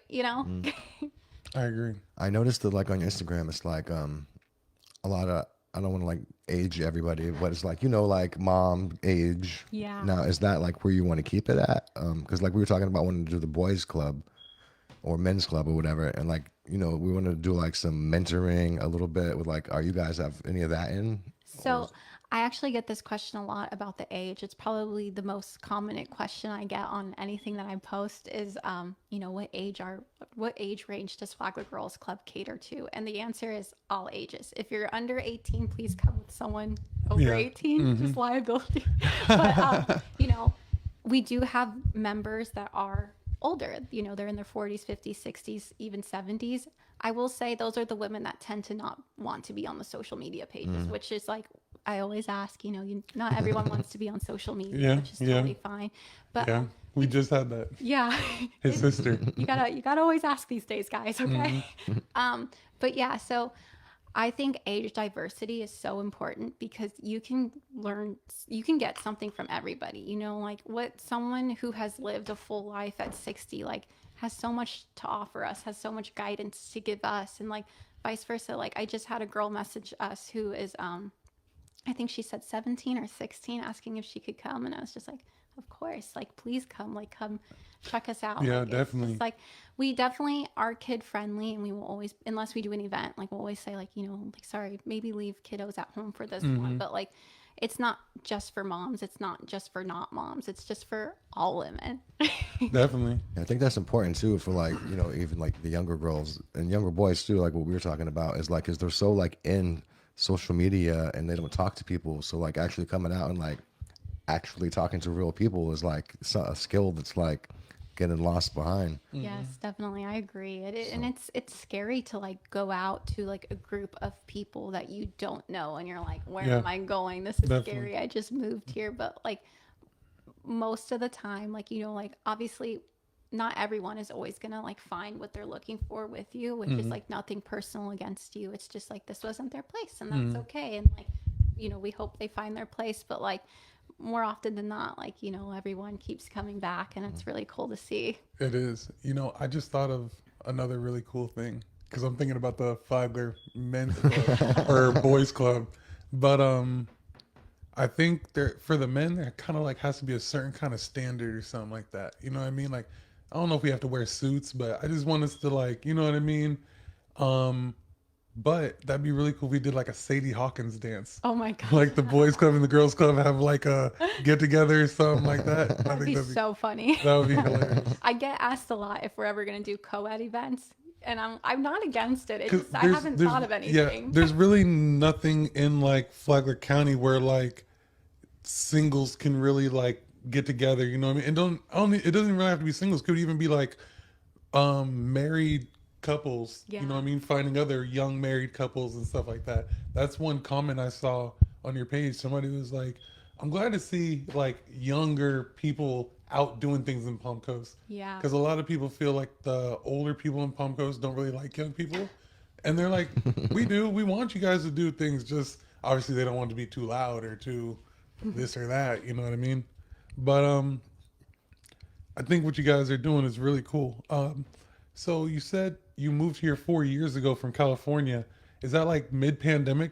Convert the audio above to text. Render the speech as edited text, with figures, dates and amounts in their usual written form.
great, you know? I agree. I noticed that like on your Instagram, it's like a lot of, I don't want to like age everybody, but it's like, like mom age. Yeah. Now, is that like where you want to keep it at? Because like we were talking about wanting to do the boys club or men's club or whatever, and like we want to do like some mentoring a little bit with like, are you guys have any of that in? Or So I actually get this question a lot about the age. It's probably the most common question I get on anything that I post is, what age range does Flagler Girls Club cater to? And the answer is all ages. If you're under 18, please come with someone over Yeah. 18, just liability. But, we do have members that are older, they're in their 40s, 50s, 60s, even 70s. I will say those are the women that tend to not want to be on the social media pages, which is like, I always ask, not everyone wants to be on social media, Yeah. which is Yeah. totally fine. But Yeah. We just had that. yeah, His sister. you gotta always ask these days, guys. Okay. But yeah, so I think age diversity is so important because you can get something from everybody. Like what someone who has lived a full life at 60, like has so much to offer us, has so much guidance to give us, and like vice versa. Like I just had a girl message us who is, I think she said 17 or 16, asking if she could come. And I was just like, of course, like, please come, like, come check us out. Yeah, Like, definitely. it's like, we definitely are kid friendly, and we will always, unless we do an event, like, we'll always say, like, like, sorry, maybe leave kiddos at home for this one. But, like, it's not just for moms. It's not just for not moms. It's just for all women. Definitely. I think that's important too for like even like the younger girls and younger boys too. Like what we were talking about is like, is they're so like in social media and they don't talk to people. So like actually coming out and like actually talking to real people is like a skill that's like getting lost behind. Yes, definitely. I agree. And it's scary to like go out to like a group of people that you don't know and you're like, where Yeah. am I going? This is Definitely. scary. I just moved here. But like most of the time, like, like obviously not everyone is always gonna like find what they're looking for with you, which is like nothing personal against you. It's just like this wasn't their place and that's okay. And like, we hope they find their place, but like more often than not, like, everyone keeps coming back and it's really cool to see. It is. I just thought of another really cool thing because I'm thinking about the Flagler men's club or boys club. But I think there for the men there kind of like has to be a certain kind of standard or something like that. You know what I mean? Like I don't know if we have to wear suits, but I just want us to like, you know what I mean? Um but that'd be really cool if we did like a Sadie Hawkins dance. Oh my God. Like the boys club and the girls club have like a get together or something like that. I That'd think be that'd be so funny. that would be hilarious. I get asked a lot if we're ever going to do co-ed events, and I'm not against it. It's 'Cause just I haven't thought of anything. Yeah, there's really nothing in like Flagler County where like singles can really like get together. You know what I mean? And don't only it doesn't really have to be singles. It could even be like married couples. Yeah. You know what I mean? Finding other young married couples and stuff like that. That's one comment I saw on your page. Somebody was like, "I'm glad to see like younger people out doing things in Palm Coast." Yeah. Because a lot of people feel like the older people in Palm Coast don't really like young people. And they're like, we do. We want you guys to do things. Just obviously they don't want to be too loud or too this or that. You know what I mean? But I think what you guys are doing is really cool. So you said you moved here 4 years ago from California. Is that like mid-pandemic